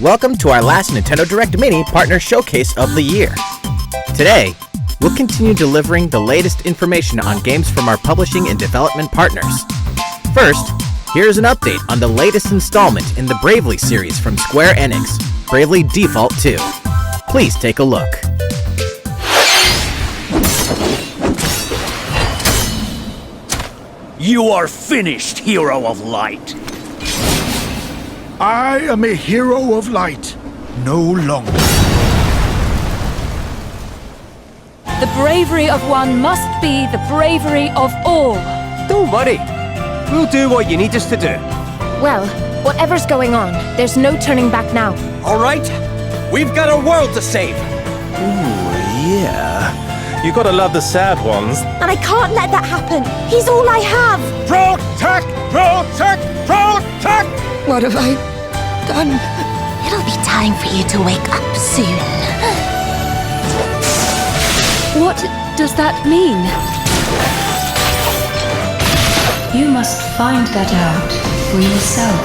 Welcome to our last Nintendo Direct Mini Partner Showcase of the year. Today, we'll continue delivering the latest information on games from our publishing and development partners. First, here's an update on the latest installment in the Bravely series from Square Enix, Bravely Default 2. Please take a look. You are finished, Hero of Light. I am a hero of light, no longer. The bravery of one must be the bravery of all. Don't worry. We'll do what you need us to do. Well, whatever's going on, there's no turning back now. All right? We've got a world to save. Ooh, yeah. You gotta love the sad ones. And I can't let that happen. He's all I have. Protect! Protect! Protect! What have I done? It'll be time for you to wake up soon. What does that mean? You must find that out for yourself.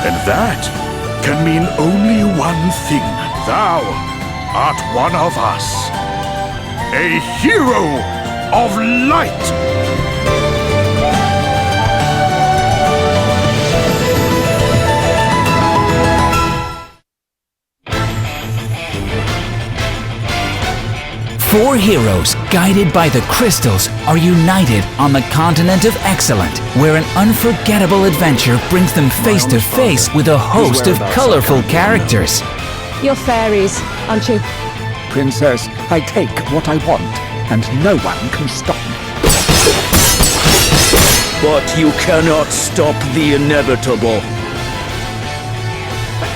And that can mean only one thing. Thou art one of us. A hero of light! Four heroes, guided by the crystals, are united on the continent of Excellent, where an unforgettable adventure brings them face to face with a host of colorful characters. You're fairies, aren't you? Princess, I take what I want, and no one can stop me. But you cannot stop the inevitable.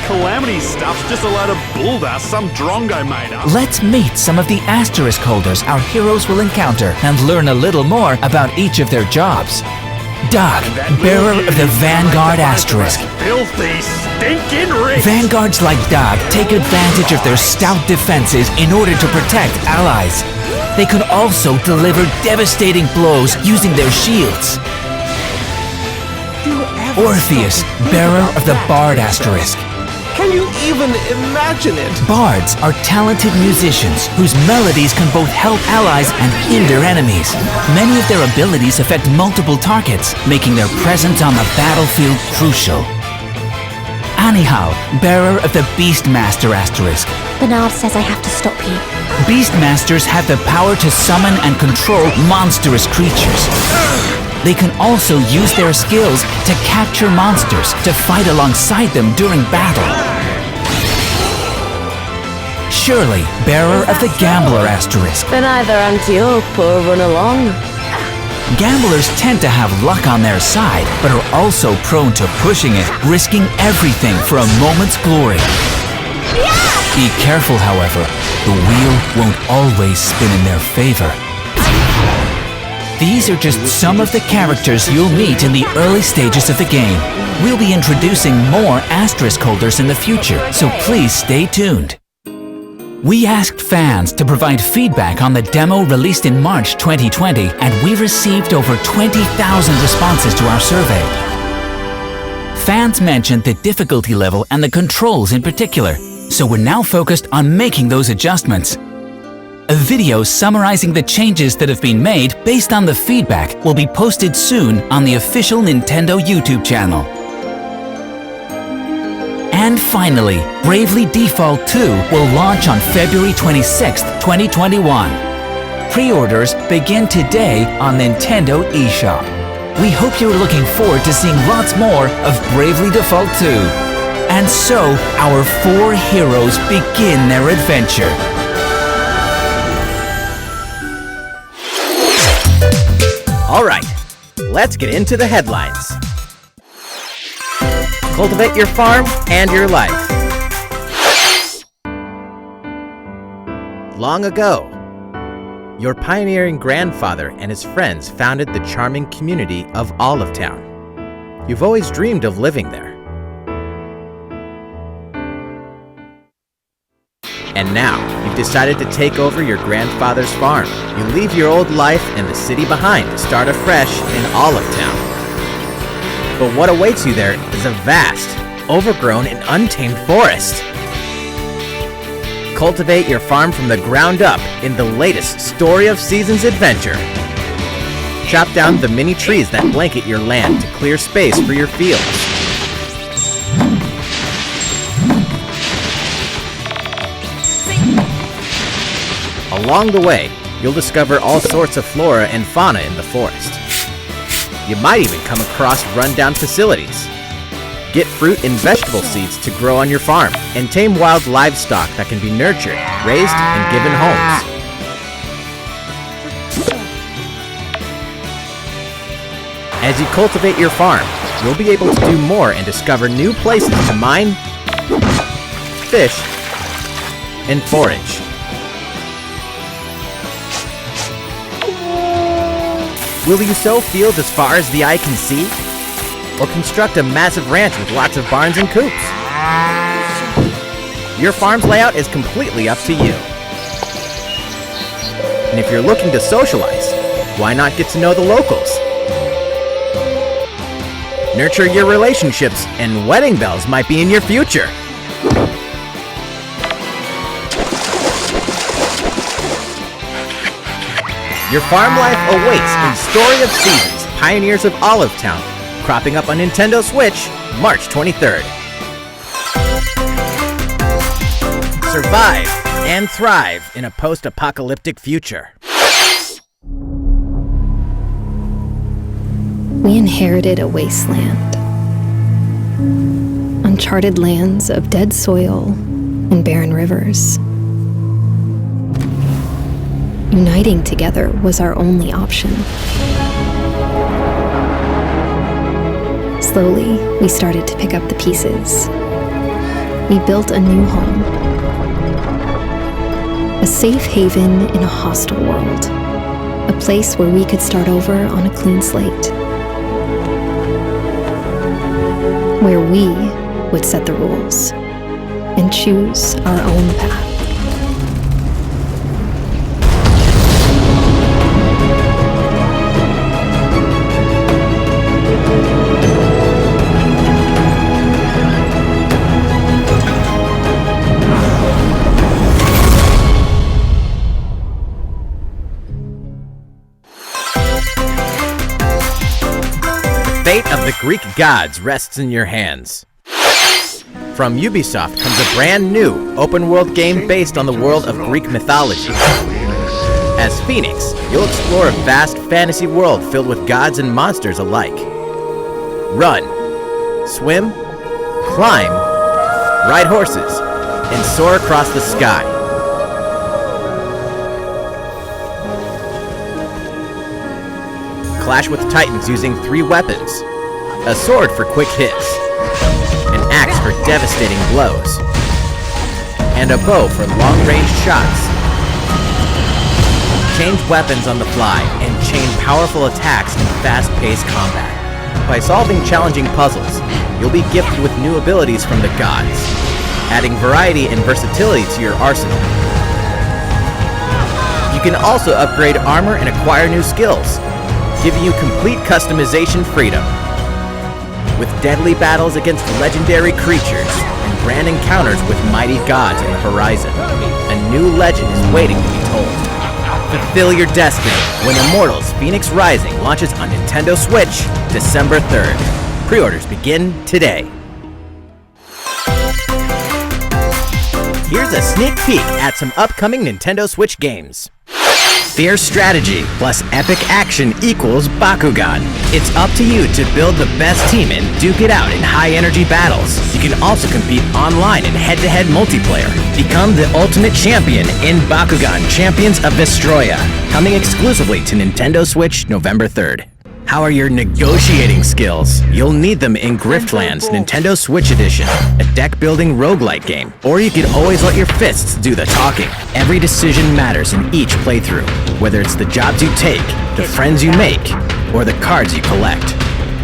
Calamity stuff's just a load of bull-dust some drongo made up. Let's meet some of the asterisk holders our heroes will encounter and learn a little more about each of their jobs. Doug, bearer of the Vanguard Asterisk. Filthy, stinking rich! Vanguards like Doug take advantage of their stout defenses in order to protect allies. They can also deliver devastating blows using their shields. Orpheus, bearer of the Bard Asterisk. Can you even imagine it? Bards are talented musicians whose melodies can both help allies and hinder enemies. Many of their abilities affect multiple targets, making their presence on the battlefield crucial. Anihal, bearer of the Beastmaster Asterisk. Bernard says I have to stop you. Beastmasters have the power to summon and control monstrous creatures. They can also use their skills to capture monsters to fight alongside them during battle. Shirley, bearer of the Gambler Asterisk. Then either anti-hope or run along. Gamblers tend to have luck on their side, but are also prone to pushing it, risking everything for a moment's glory. Be careful, however. The wheel won't always spin in their favor. These are just some of the characters you'll meet in the early stages of the game. We'll be introducing more asterisk holders in the future, so please stay tuned. We asked fans to provide feedback on the demo released in March 2020, and we received over 20,000 responses to our survey. Fans mentioned the difficulty level and the controls in particular, so we're now focused on making those adjustments. A video summarizing the changes that have been made based on the feedback will be posted soon on the official Nintendo YouTube channel. And finally, Bravely Default 2 will launch on February 26, 2021. Pre-orders begin today on Nintendo eShop. We hope you're looking forward to seeing lots more of Bravely Default 2. And so, our four heroes begin their adventure. All right, let's get into the headlines. Cultivate your farm and your life. Long ago, your pioneering grandfather and his friends founded the charming community of Olive Town. You've always dreamed of living there. And now, you've decided to take over your grandfather's farm. You leave your old life and the city behind to start afresh in Olive Town. But what awaits you there is a vast, overgrown, and untamed forest. Cultivate your farm from the ground up in the latest Story of Seasons adventure. Chop down the mini trees that blanket your land to clear space for your fields. Along the way, you'll discover all sorts of flora and fauna in the forest. You might even come across rundown facilities. Get fruit and vegetable seeds to grow on your farm, and tame wild livestock that can be nurtured, raised, and given homes. As you cultivate your farm, you'll be able to do more and discover new places to mine, fish, and forage. Will you sow fields as far as the eye can see? Or construct a massive ranch with lots of barns and coops? Your farm's layout is completely up to you. And if you're looking to socialize, why not get to know the locals? Nurture your relationships, and wedding bells might be in your future. Your farm life awaits in Story of Seasons, Pioneers of Olive Town, cropping up on Nintendo Switch, March 23rd. Survive and thrive in a post-apocalyptic future. We inherited a wasteland. Uncharted lands of dead soil and barren rivers. Uniting together was our only option. Slowly, we started to pick up the pieces. We built a new home. A safe haven in a hostile world. A place where we could start over on a clean slate. Where we would set the rules and choose our own path. The fate of the Greek gods rests in your hands. From Ubisoft comes a brand new open-world game based on the world of Greek mythology. As Phoenix, you'll explore a vast fantasy world filled with gods and monsters alike. Run, swim, climb, ride horses, and soar across the sky. Clash with titans using 3 weapons: a sword for quick hits, an axe for devastating blows, and a bow for long-range shots. Change weapons on the fly and chain powerful attacks in fast-paced combat. By solving challenging puzzles, you'll be gifted with new abilities from the gods, adding variety and versatility to your arsenal. You can also upgrade armor and acquire new skills, giving you complete customization freedom. With deadly battles against legendary creatures and grand encounters with mighty gods on the horizon, a new legend is waiting to be told. Fulfill your destiny when Immortals Phoenix Rising launches on Nintendo Switch December 3rd. Pre-orders begin today. Here's a sneak peek at some upcoming Nintendo Switch games. Fierce strategy plus epic action equals Bakugan. It's up to you to build the best team and duke it out in high-energy battles. You can also compete online in head-to-head multiplayer. Become the ultimate champion in Bakugan Champions of Vestroia, coming exclusively to Nintendo Switch November 3rd. How are your negotiating skills? You'll need them in Griftlands Nintendo Switch Edition, a deck-building roguelike game. Or you could always let your fists do the talking. Every decision matters in each playthrough, whether it's the jobs you take, the friends you make, or the cards you collect.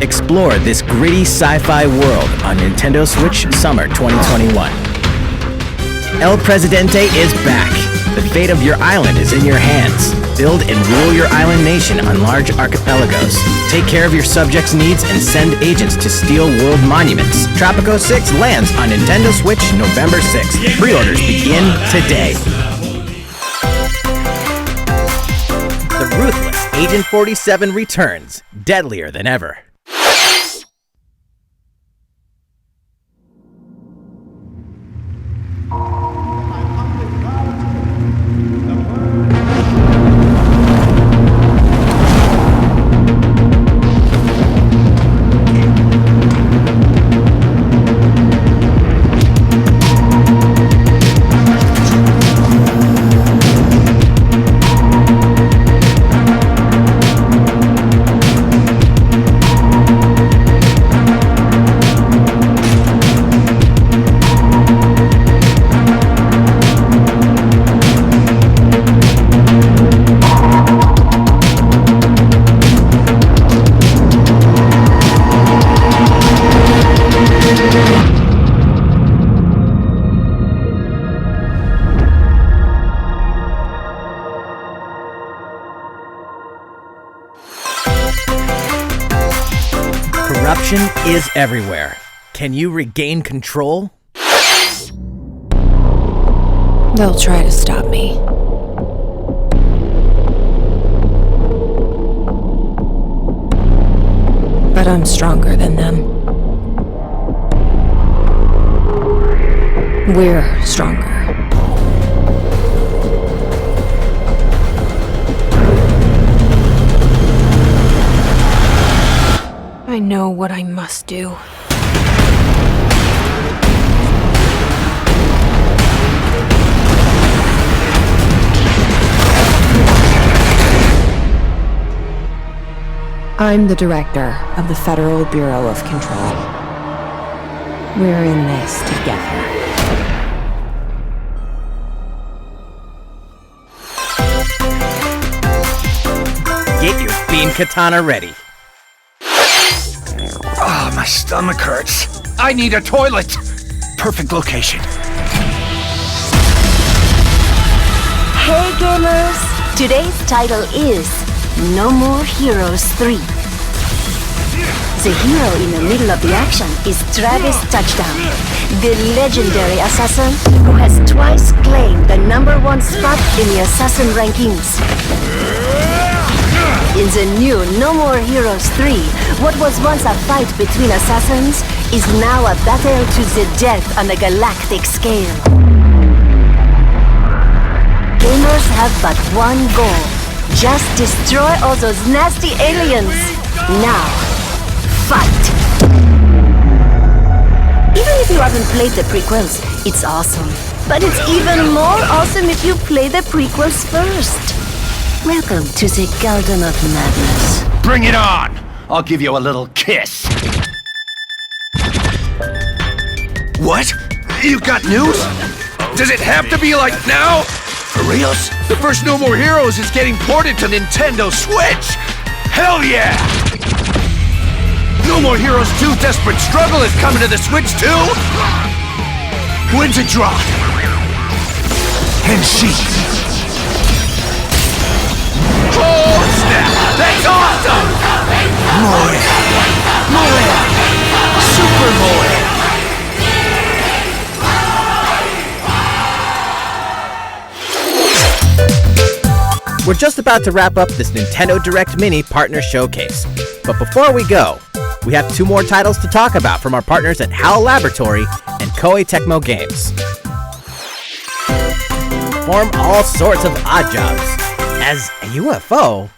Explore this gritty sci-fi world on Nintendo Switch Summer 2021. El Presidente is back. The fate of your island is in your hands. Build and rule your island nation on large archipelagos. Take care of your subjects' needs and send agents to steal world monuments. Tropico 6 lands on Nintendo Switch November 6th. Pre-orders begin today. The ruthless Agent 47 returns, deadlier than ever. Corruption is everywhere. Can you regain control? They'll try to stop me. But I'm stronger than them. We're stronger. I know what I must do. I'm the director of the Federal Bureau of Control. We're in this together. Get your beam katana ready. Ah, my stomach hurts. I need a toilet. Perfect location. Hey gamers! Today's title is No More Heroes 3. The hero in the middle of the action is Travis Touchdown, the legendary assassin who has twice claimed the #1 spot in the assassin rankings. In the new No More Heroes 3, what was once a fight between assassins is now a battle to the death on a galactic scale. Gamers have but one goal. Just destroy all those nasty aliens. Now, fight! Even if you haven't played the prequels, it's awesome. But it's even more awesome if you play the prequels first. Welcome to the Garden of Madness. Bring it on! I'll give you a little kiss. What? You got news? Does it have to be like now? For reals? The first No More Heroes is getting ported to Nintendo Switch! Hell yeah! No More Heroes 2 Desperate Struggle is coming to the Switch too? When's it drop? And she... Oh snap! That's awesome! Moe! Moe! Super Moe! We're just about to wrap up this Nintendo Direct Mini Partner Showcase. But before we go, we have 2 more titles to talk about from our partners at HAL Laboratory and Koei Tecmo Games. Perform all sorts of odd jobs. As a UFO,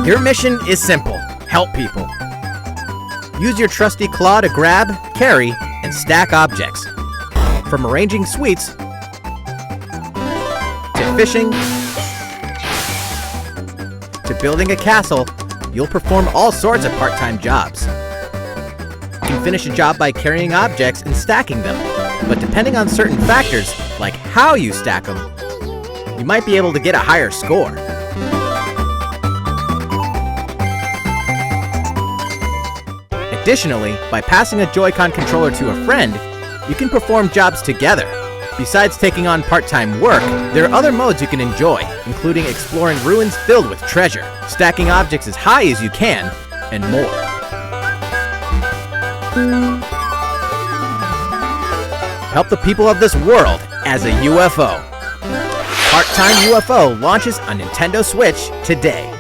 your mission is simple. Help people. Use your trusty claw to grab, carry, and stack objects. From arranging sweets to fishing to building a castle, you'll perform all sorts of part-time jobs. You can finish a job by carrying objects and stacking them, but depending on certain factors, like how you stack them, you might be able to get a higher score. Additionally, by passing a Joy-Con controller to a friend, you can perform jobs together. Besides taking on part-time work, there are other modes you can enjoy, including exploring ruins filled with treasure, stacking objects as high as you can, and more. Help the people of this world as a UFO. Part-Time UFO launches on Nintendo Switch today.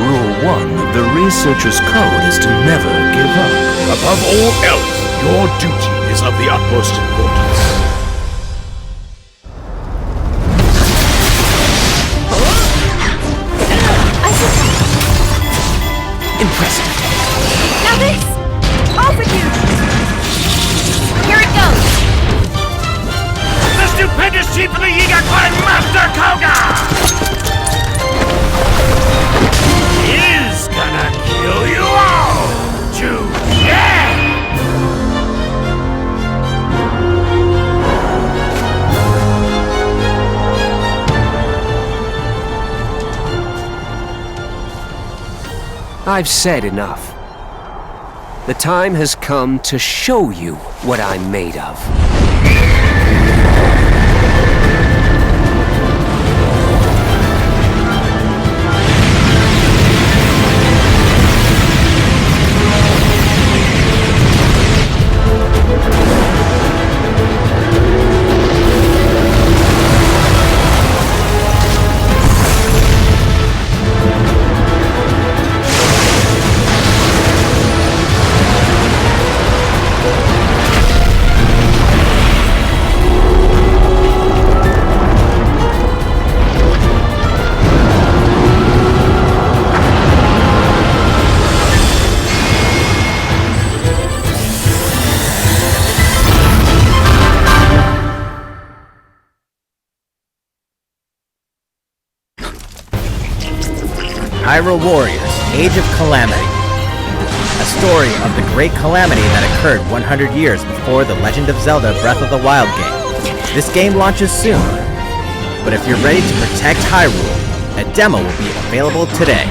Rule 1, the researcher's code is to never give up. Above all else, your duty is of the utmost importance. Impressive. Now this! All for you! Here it goes! The stupendous chief of the Yiga Clan, Master Koga! Is gonna kill you all today! I've said enough. The time has come to show you what I'm made of. Hyrule Warriors: Age of Calamity. A story of the great calamity that occurred 100 years before The Legend of Zelda Breath of the Wild game. This game launches soon, but if you're ready to protect Hyrule, a demo will be available today.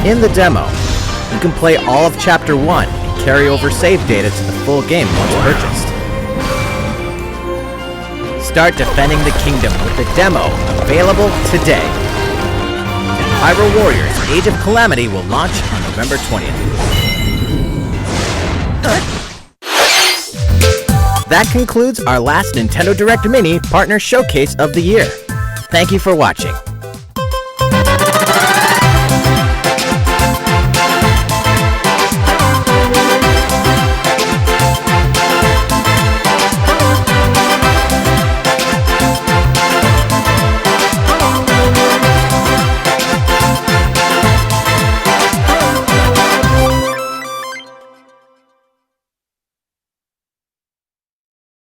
In the demo, you can play all of Chapter 1 and carry over save data to the full game once purchased. Start defending the kingdom with the demo available today. And Hyrule Warriors: Age of Calamity will launch on November 20th. That concludes our last Nintendo Direct Mini Partner Showcase of the year. Thank you for watching.